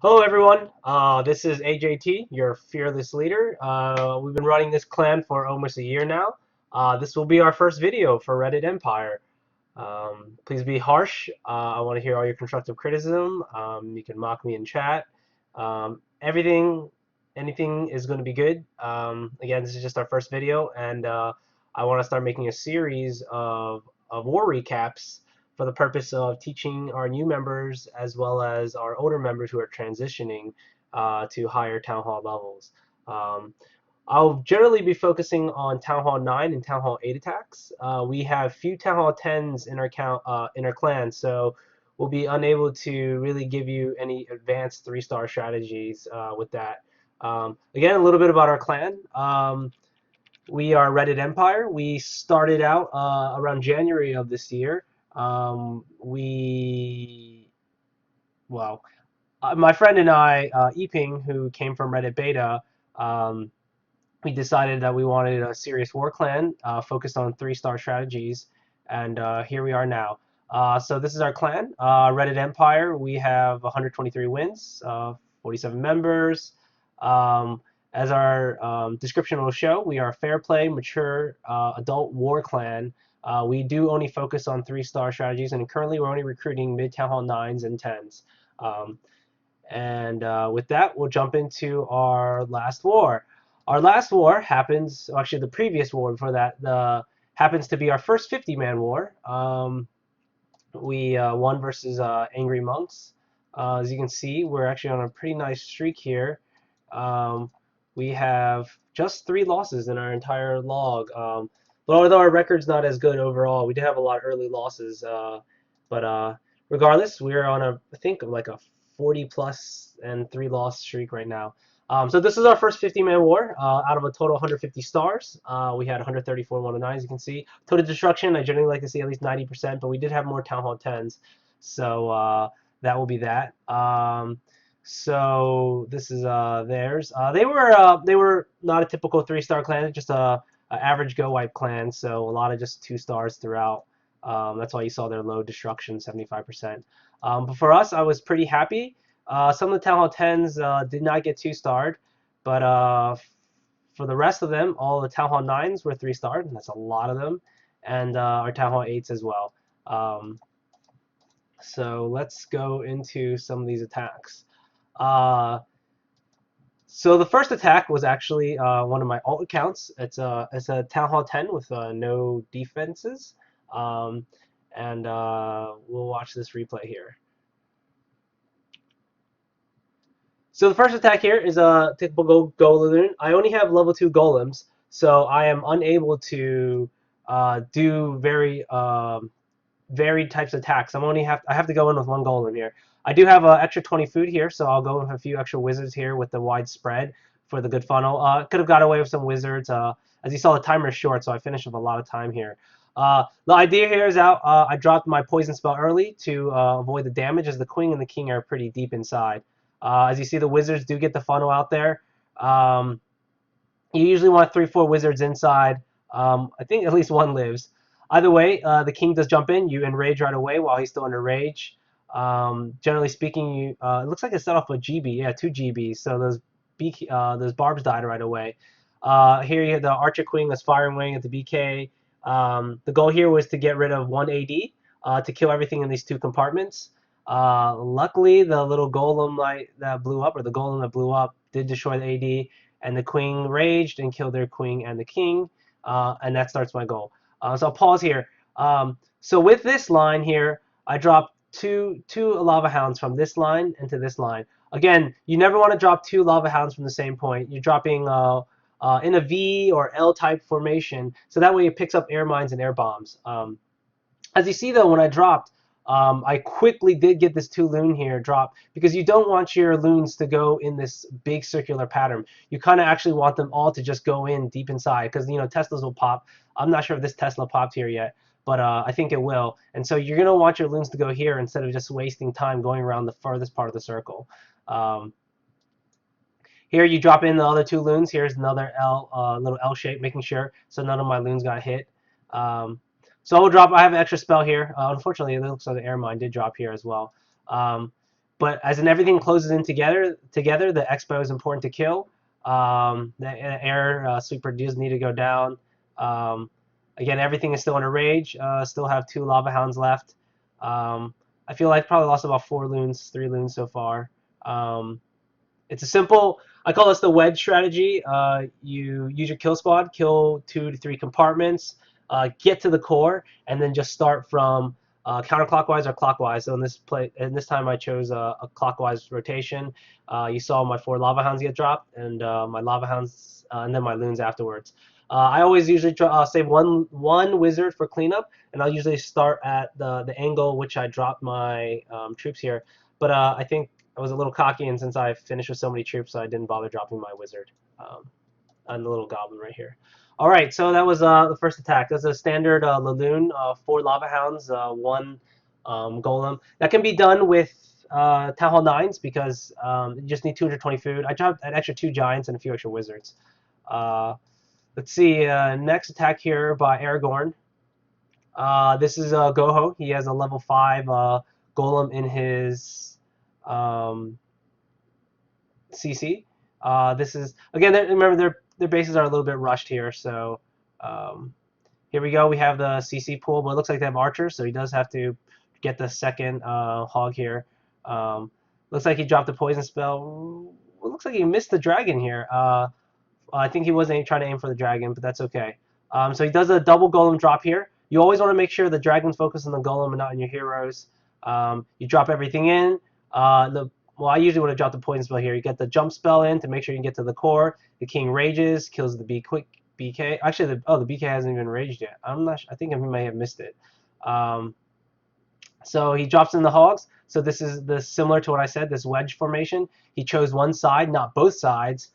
Hello everyone, this is AJT, your fearless leader. We've been running this clan for almost a year now. This will be our first video for Reddit Empire. Please be harsh. I want to hear all your constructive criticism. You can mock me in chat. Anything is going to be good. Again, this is just our first video, and I want to start making a series of war recaps for the purpose of teaching our new members as well as our older members who are transitioning to higher Town Hall levels. Um, I'll generally be focusing on Town Hall 9 and Town Hall 8 attacks. We have few Town Hall 10s in our clan, so we'll be unable to really give you any advanced 3-star strategies with that. Again, a little bit about our clan. We are Reddit Empire. We started out around January of this year. Well, my friend and I, Eping, who came from Reddit Beta, um, we decided that we wanted a serious war clan focused on 3-star strategies, and here we are now. So this is our clan, Reddit Empire. We have 123 wins, 47 members. Um, as our description will show, we are a fair play, mature, adult war clan. We do only focus on 3-star strategies, and currently we're only recruiting mid-town hall 9s and 10s. Um, and with that, we'll jump into our last war. Our last war happens, actually the previous war before that, happens to be our first 50-man war. We won versus Angry Monks. As you can see, we're actually on a pretty nice streak here. Um, we have just 3 losses in our entire log. But although our record's not as good overall, we did have a lot of early losses. But regardless, we're on I think like a 40 plus and 3 loss streak right now. So this is our first 50-man war. Out of a total 150 stars, we had 134 109, as you can see. Total destruction, I generally like to see at least 90%, but we did have more Town Hall 10s, so that will be that. So this is theirs. They were not a typical 3-star clan, just a average go wipe clan. So a lot of just 2 stars throughout. That's why you saw their low destruction, 75%. But for us, I was pretty happy. Some of the Town Hall 10s did not get 2-starred, but for the rest of them, all the Town Hall 9s were 3-starred, and that's a lot of them, and our Town Hall 8s as well. So let's go into some of these attacks. Uh, so the first attack was actually one of my alt accounts. It's a Town Hall 10 with no defenses, um, and we'll watch this replay here. So the first attack here is a typical golem. I only have level 2 golems, so I am unable to do very varied types of attacks. I have to go in with 1 golem here. I do have an extra 20 food here, so I'll go with a few extra wizards here with the wide spread for the good funnel. Could have got away with some wizards. As you saw, the timer is short, so I finished with a lot of time here. The idea here is out. I dropped my poison spell early to avoid the damage, as the queen and the king are pretty deep inside. As you see, the wizards do get the funnel out there. Um, you usually want 3-4 wizards inside. I think at least 1 lives. Either way, the king does jump in. You enrage right away while he's still under rage. Generally speaking, it looks like it set off a GB. Yeah, 2 GBs. So those barbs died right away. Here you have the archer queen that's firing away at the BK. The goal here was to get rid of 1 AD to kill everything in these 2 compartments. Luckily, the little golem that blew up, or the golem that blew up, did destroy the AD, and the queen raged and killed their queen and the king, and that starts my goal. So I'll pause here. So with this line here, I dropped two lava hounds from this line into this line. Again, you never want to drop 2 lava hounds from the same point. You're dropping in a V or L type formation, so that way it picks up air mines and air bombs. As you see though, when I dropped, I quickly did get this 2 loon here drop, because you don't want your loons to go in this big circular pattern. You kind of actually want them all to just go in deep inside, because Teslas will pop. I'm not sure if this Tesla popped here yet, but I think it will. And so you're gonna want your loons to go here instead of just wasting time going around the farthest part of the circle. Here you drop in the other 2 loons. Here's another little L shape, making sure so none of my loons got hit. So I will drop. I have an extra spell here. Unfortunately, it looks like the air mine did drop here as well. but as in everything closes in together, the Expo is important to kill. The air sweeper does need to go down. Um, again, everything is still in a rage. Still have 2 lava hounds left. I feel like probably lost about 4 loons, 3 loons so far. Um, it's a simple. I call this the wedge strategy. You use your kill squad, kill 2 to 3 compartments, get to the core, and then just start from counterclockwise or clockwise. So in this time I chose a clockwise rotation. You saw my 4 lava hounds get dropped, and my lava hounds, and then my loons afterwards. I always usually save one wizard for cleanup, and I'll usually start at the angle which I dropped my troops here. But I think I was a little cocky, and since I finished with so many troops, I didn't bother dropping my wizard on the little goblin right here. All right, so that was the first attack. That's a standard Laloon, 4 lava hounds, 1 golem. That can be done with Town Hall 9s because you just need 220 food. I dropped an extra 2 giants and a few extra wizards. Let's see, next attack here by Aragorn. This is Goho. He has a level 5 golem in his CC. This is again. Remember, their bases are a little bit rushed here. So here we go. We have the CC pool, but it looks like they have archers, so he does have to get the second hog here. Looks like he dropped a poison spell. It looks like he missed the dragon here. I think he wasn't trying to aim for the dragon, but that's okay. So he does a double golem drop here. You always want to make sure the dragon's focused on the golem and not on your heroes. You drop everything in. Well, I usually would have dropped the poison spell here. You get the jump spell in to make sure you can get to the core. The king rages, kills the BK. Actually, the BK hasn't even raged yet. I'm not. I think I may have missed it. So he drops in the hogs. So this is similar to what I said. This wedge formation. He chose one side, not both sides.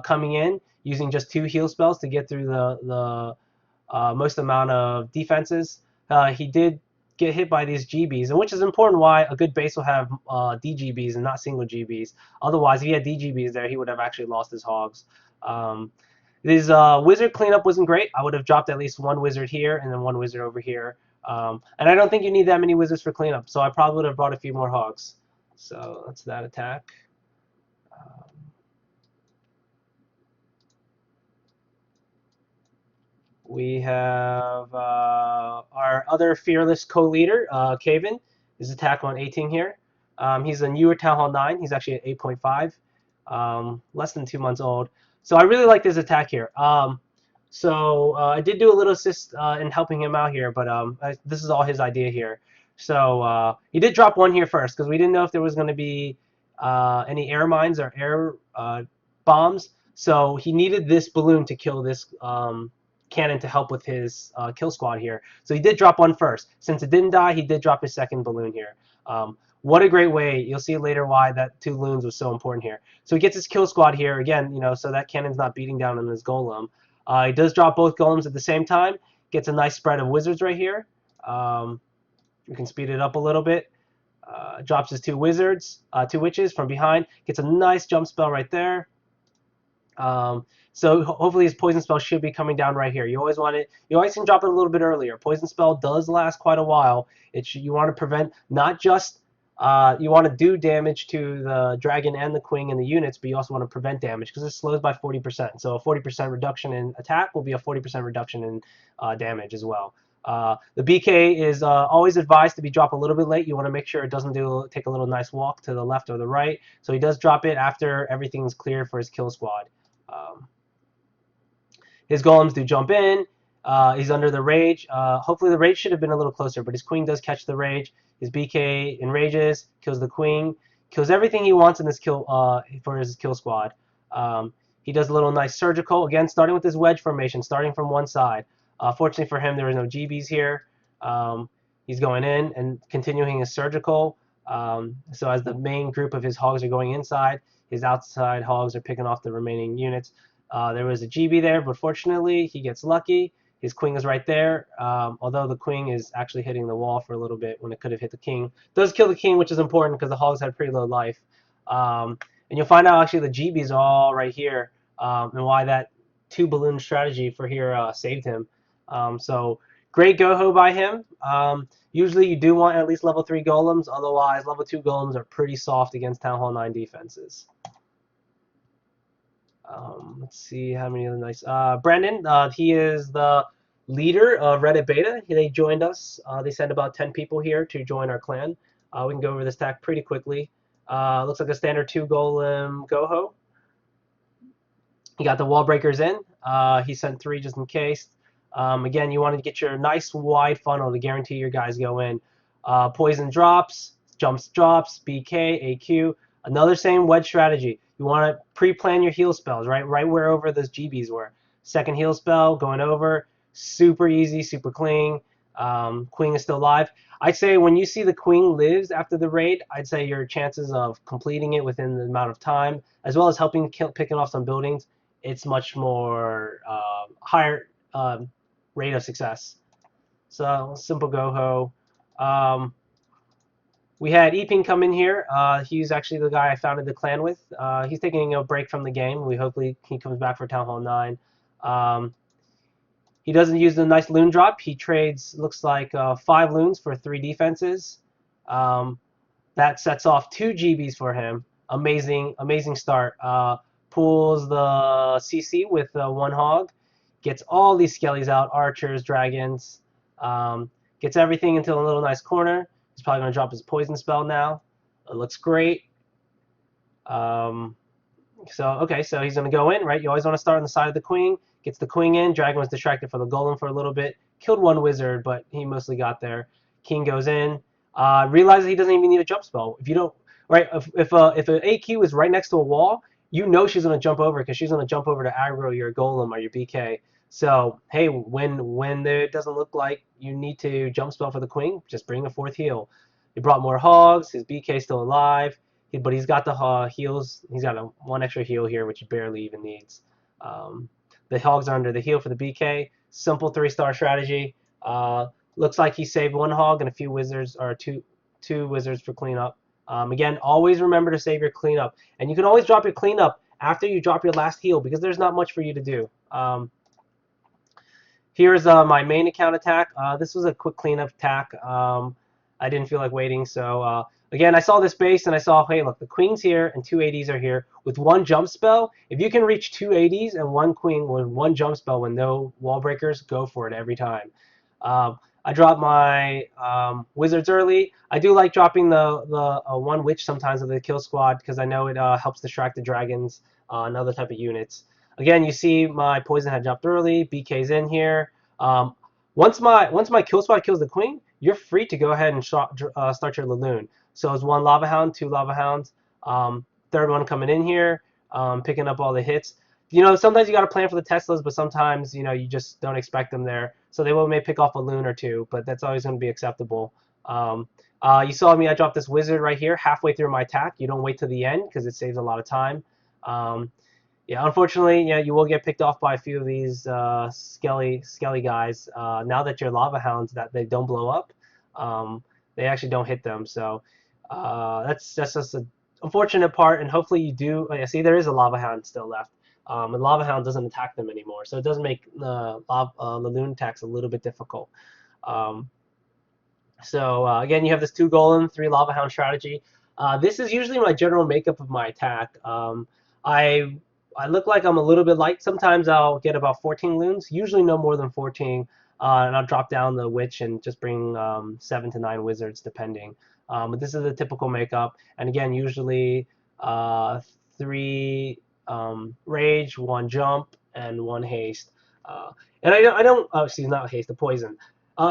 Coming in using just 2 heal spells to get through the most amount of defenses. He did get hit by these GBs, and which is important why a good base will have DGBs and not single GBs. Otherwise, if he had DGBs there, he would have actually lost his hogs. His wizard cleanup wasn't great. I would have dropped at least 1 wizard here and then 1 wizard over here. And I don't think you need that many wizards for cleanup, so I probably would have brought a few more hogs. So that's that attack. We have our other fearless co-leader, Kaven. His attack on 18 here. He's a newer Town Hall 9. He's actually at 8.5, less than 2 months old. So I really like this attack here. So I did do a little assist in helping him out here, but this is all his idea here. So he did drop 1 here first because we didn't know if there was going to be any air mines or air bombs. So he needed this balloon to kill this cannon to help with his kill squad here. So he did drop 1 first. Since it didn't die, he did drop his second balloon here. What a great way. You'll see later why that 2 loons was so important here. So he gets his kill squad here again, so that cannon's not beating down on his golem. He does drop both golems at the same time. Gets a nice spread of wizards right here. We can speed it up a little bit. Drops his 2 wizards, 2 witches from behind. Gets a nice jump spell right there. So hopefully his poison spell should be coming down right here. You always can drop it a little bit earlier. Poison spell does last quite a while. You want to prevent not just you want to do damage to the dragon and the queen and the units, but you also want to prevent damage because it slows by 40%. So a 40% reduction in attack will be a 40% reduction in damage as well. The BK is always advised to be dropped a little bit late. You want to make sure it doesn't take a little nice walk to the left or the right. So he does drop it after everything's clear for his kill squad. His golems do jump in. He's under the rage. Hopefully the rage should have been a little closer, but his queen does catch the rage. His BK enrages, kills the queen, kills everything he wants in this kill for his kill squad. He does a little nice surgical, again starting with his wedge formation, starting from one side. Fortunately for him, there is no GBs here. He's going in and continuing his surgical. So as the main group of his hogs are going inside, his outside hogs are picking off the remaining units. There was a GB there, but fortunately he gets lucky. His queen is right there, although the queen is actually hitting the wall for a little bit when it could have hit the king. Does kill the king, which is important because the hogs had pretty low life. And you'll find out actually the GBs are all right here, and why that 2 balloon strategy for here saved him. So Great Goho by him. Usually you do want at least level 3 golems, otherwise level 2 golems are pretty soft against Town Hall 9 defenses. Let's see how many other nice. Brandon, he is the leader of Reddit Beta. They joined us. They sent about 10 people here to join our clan. We can go over this stack pretty quickly. Looks like a standard 2 golem Goho. He got the wall breakers in. He sent 3 just in case. Again, you want to get your nice wide funnel to guarantee your guys go in. Poison drops, jumps drops, BK, AQ. Another same wedge strategy. You want to pre-plan your heal spells, right wherever those GBs were. Second heal spell, going over. Super easy, super clean. Queen is still alive. I'd say when you see the queen lives after the raid, I'd say your chances of completing it within the amount of time, as well as helping picking off some buildings, it's much more higher rate of success. So simple Goho. We had Ep1 come in here. He's actually the guy I founded the clan with. He's taking a break from the game. Hopefully he comes back for Town Hall 9. He doesn't use the nice loon drop. He trades, looks like 5 loons for 3 defenses. That sets off 2 GBs for him. Amazing start. Pulls the CC with 1 hog. Gets all these skellies out, archers, dragons. Gets everything into a little nice corner. He's probably going to drop his poison spell now. It looks great. So he's going to go in, right? You always want to start on the side of the queen. Gets the queen in. Dragon was distracted for the golem for a little bit. Killed 1 wizard, but he mostly got there. King goes in. Realizes he doesn't even need a jump spell. If you don't, right? If an AQ is right next to a wall, you know she's going to jump over because she's going to jump over to aggro your golem or your BK. So hey, when it doesn't look like you need to jump spell for the queen, just bring a 4th heal. He brought more hogs. His BK still alive, but he's got the heals. He's got 1 extra heal here, which he barely even needs. The hogs are under the heal for the BK. Simple 3-star strategy. Looks like he saved 1 hog and a few wizards, or two wizards for cleanup. Again, always remember to save your cleanup, and you can always drop your cleanup after you drop your last heal because there's not much for you to do. Here's my main account attack. This was a quick cleanup attack. I didn't feel like waiting, so again, I saw this base and I saw, hey, look, the queen's here and 2 ADs are here with 1 jump spell. If you can reach 2 ADs and 1 queen with 1 jump spell with no wall breakers, go for it every time. I dropped my wizards early. I do like dropping the 1 witch sometimes with the kill squad because I know it helps distract the dragons and other type of units. Again, you see my poison had dropped early. BK's in here. Once my kill squad kills the queen, you're free to go ahead and start your Laloon. So it's 1 lava hound, 2 lava hounds. 3rd one coming in here, picking up all the hits. Sometimes you got to plan for the Teslas, but sometimes, you just don't expect them there. So they may pick off a loon or 2, but that's always going to be acceptable. You saw me, I dropped this wizard right here halfway through my attack. You don't wait to the end because it saves a lot of time. Yeah, unfortunately, you will get picked off by a few of these skelly guys. Now that your lava hounds, that they don't blow up, they actually don't hit them. So that's just an unfortunate part. And hopefully you do. See, there is a lava hound still left. And lava hound doesn't attack them anymore, so it does make the loon attacks a little bit difficult. Again, you have this 2 golem, 3 lava hound strategy. This is usually my general makeup of my attack. I look like I'm a little bit light. Sometimes I'll get about 14 loons, usually no more than 14, and I'll drop down the witch and just bring 7 to 9 wizards depending. But this is the typical makeup, and again, usually 3 rage, 1 jump, and 1 haste. And I don't excuse not haste, the poison.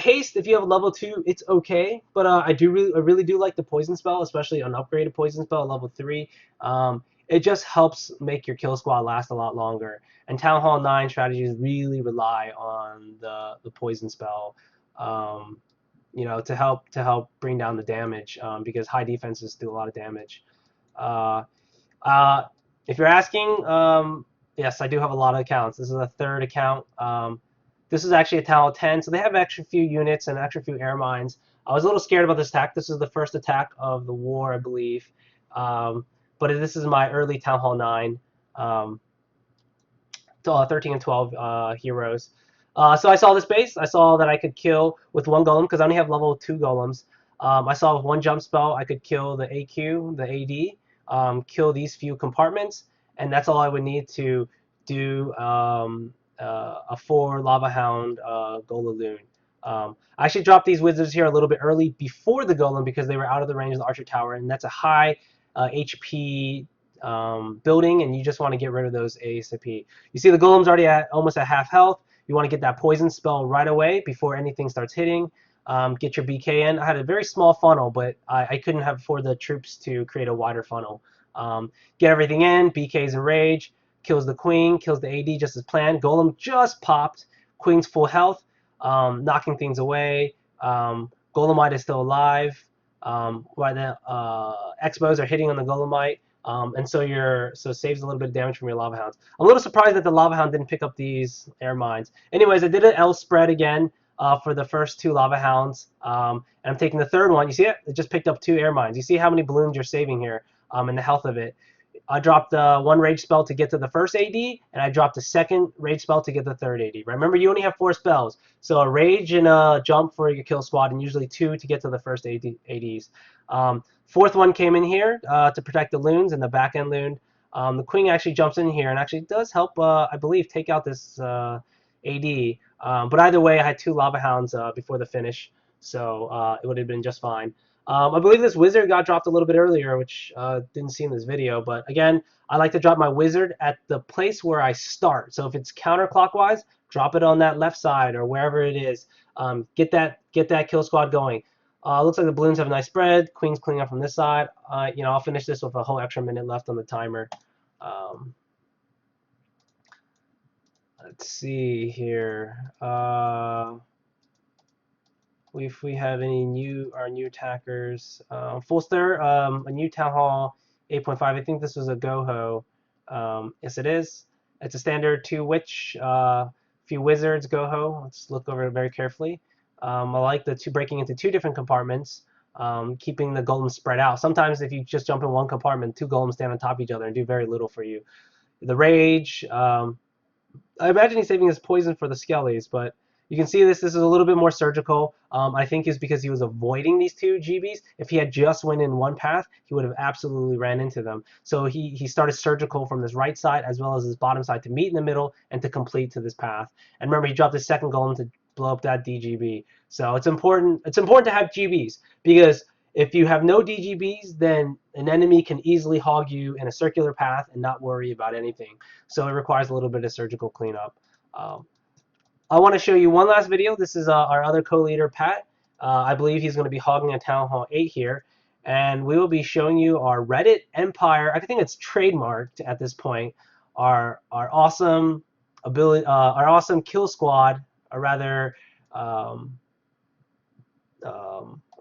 Haste, if you have a level 2, it's okay, but I really do like the poison spell, especially an upgraded poison spell at level 3. It just helps make your kill squad last a lot longer. And Town Hall 9 strategies really rely on the poison spell, to help bring down the damage because high defenses do a lot of damage. If you're asking, yes, I do have a lot of accounts. This is a 3rd account. This is actually a Town Hall 10, so they have extra few units and extra few air mines. I was a little scared about this attack. This is the first attack of the war, I believe. But this is my early Town Hall 9, 13 and 12 heroes. So I saw this base. I saw that I could kill with one golem because I only have level 2 golems. I saw with one jump spell I could kill the AQ, the AD, kill these few compartments, and that's all I would need to do a 4 Lava Hound Golaloon. I actually dropped these wizards here a little bit early before the golem because they were out of the range of the archer tower, and that's a high HP building, and you just want to get rid of those ASAP. You see the golem's already at almost at half health. You want to get that poison spell right away before anything starts hitting. Get your BK in. I had a very small funnel, but I couldn't have afford the troops to create a wider funnel. Get everything in. BK's enrage. Kills the queen. Kills the AD just as planned. Golem just popped. Queen's full health. Knocking things away. Golemite is still alive. While the Expos are hitting on the Golemite. And so saves a little bit of damage from your Lava Hounds. I'm a little surprised that the Lava Hound didn't pick up these air mines. Anyways, I did an L spread again for the first 2 Lava Hounds. And I'm taking the third one. You see it? It just picked up 2 air mines. You see how many balloons you're saving here and the health of it. I dropped one rage spell to get to the first AD, and I dropped a second rage spell to get the third AD. Remember, you only have 4 spells. So a rage and a jump for your kill squad, and usually 2 to get to the first ADs. Fourth one came in here to protect the loons and the back end loon. The queen actually jumps in here and actually does help, I believe, take out this AD. But either way, I had 2 Lava Hounds before the finish, so it would have been just fine. I believe this wizard got dropped a little bit earlier, which didn't see in this video. But again, I like to drop my wizard at the place where I start. So if it's counterclockwise, drop it on that left side or wherever it is. Get that kill squad going. Looks like the balloons have a nice spread. Queen's cleaning up from this side. I'll finish this with a whole extra minute left on the timer. Let's see here. If we have any new attackers. Full stir, a new Town Hall 8.5. I think this was a Goho. Yes, it is. It's a standard 2 witch, few wizards Goho. Let's look over it very carefully. I like the 2 breaking into 2 different compartments, keeping the golems spread out. Sometimes if you just jump in one compartment, 2 golems stand on top of each other and do very little for you. The rage. I imagine he's saving his poison for the skellies, but you can see this is a little bit more surgical. I think is because he was avoiding these 2 GBs. If he had just went in one path, he would have absolutely ran into them. So he started surgical from this right side as well as his bottom side to meet in the middle and to complete to this path. And remember, he dropped his second golem to blow up that DGB. So it's important to have GBs because if you have no DGBs, then an enemy can easily hog you in a circular path and not worry about anything. So it requires a little bit of surgical cleanup. I want to show you one last video. This is our other co-leader, Pat. I believe he's going to be hogging a Town Hall 8 here. And we will be showing you our Reddit Empire. I think it's trademarked at this point. Our awesome ability, our awesome kill squad, or rather, I'll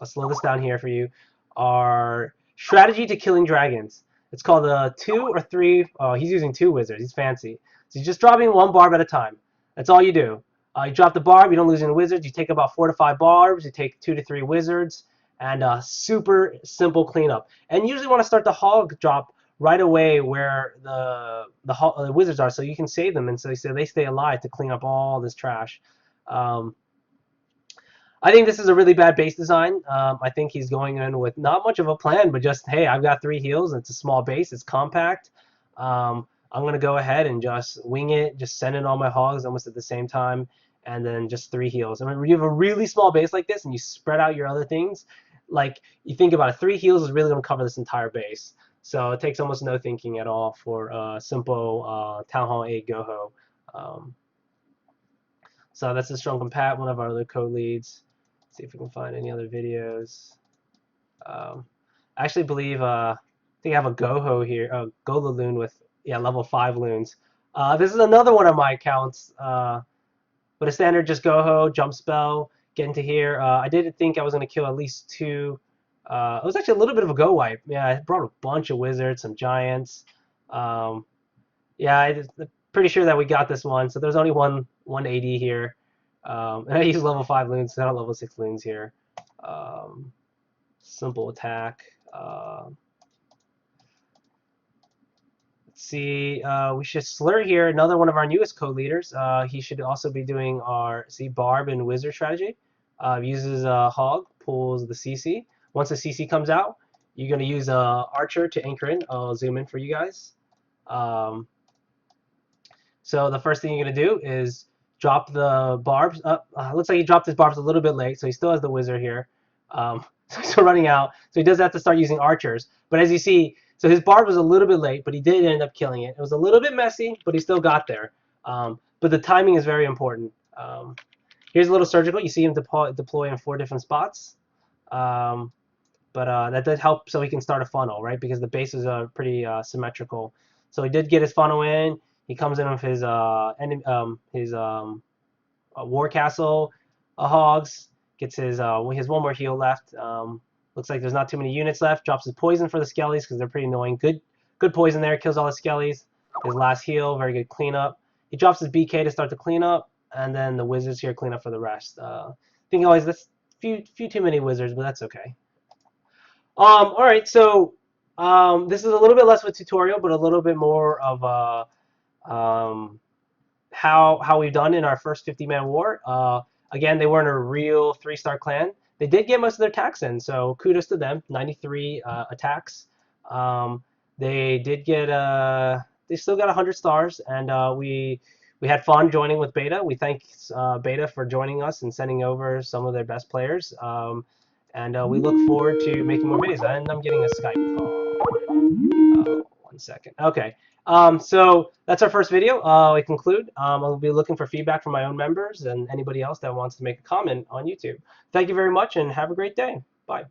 slow this down here for you. Our strategy to killing dragons. It's called a 2 or 3. Oh, he's using 2 wizards. He's fancy. So he's just dropping 1 barb at a time. That's all you do. You drop the barb. You don't lose any wizards. You take about 4 to 5 barbs. You take 2 to 3 wizards, and super simple cleanup. And you usually want to start the hog drop right away where the wizards are, so you can save them, and so they stay alive to clean up all this trash. I think this is a really bad base design. I think he's going in with not much of a plan, but just, hey, I've got 3 heals. It's a small base. It's compact. I'm going to go ahead and just wing it, just send in all my hogs almost at the same time, and then just 3 heals. I mean, when you have a really small base like this and you spread out your other things, like you think about it, 3 heals is really going to cover this entire base. So it takes almost no thinking at all for a simple Town Hall 8 Goho. So that's a strong compat, one of our other co-leads. See if we can find any other videos. I actually believe I think I have a Goho here, a Golaloon with level 5 loons. This is another one of my accounts, but a standard just Goho jump spell. Get into here. I did think I was going to kill at least 2. It was actually a little bit of a go wipe. Yeah, I brought a bunch of wizards, some giants. Yeah, I'm pretty sure that we got this one. So there's only one AD here. And I use level 5 loons, not level 6 loons here. Simple attack. Let's see, we should Slur here, another one of our newest co-leaders. He should also be doing our, see, Barb and Wizard strategy. Uses a Hog, pulls the CC. Once the CC comes out, you're going to use Archer to anchor in. I'll zoom in for you guys. So the first thing you're going to do is drop the barbs up. Looks like he dropped his barbs a little bit late, so he still has the Wizard here. So he's still running out. So he does have to start using archers. But as you see, so his barb was a little bit late, but he did end up killing it. It was a little bit messy, but he still got there. But the timing is very important. Here's a little surgical. You see him deploy in 4 different spots. But that did help so he can start a funnel, right? Because the bases are pretty symmetrical. So he did get his funnel in. He comes in with his war castle hogs. Gets his he has 1 more heal left. Looks like there's not too many units left. Drops his poison for the skellies because they're pretty annoying. Good poison there. Kills all the skellies. His last heal, very good cleanup. He drops his BK to start the cleanup, and then the wizards here clean up for the rest. I think always that's few too many wizards, but that's okay. All right, so this is a little bit less of a tutorial, but a little bit more of a how we've done in our first 50-man war. Again, they weren't a real 3-star clan. They did get most of their attacks in, so kudos to them. 93 attacks. They did get they still got 100 stars, and we had fun joining with Beta. We thank Beta for joining us and sending over some of their best players. And we look forward to making more videos. And I'm getting a Skype call. 1 second. Okay. So that's our first video. I conclude. I'll be looking for feedback from my own members and anybody else that wants to make a comment on YouTube. Thank you very much and have a great day. Bye.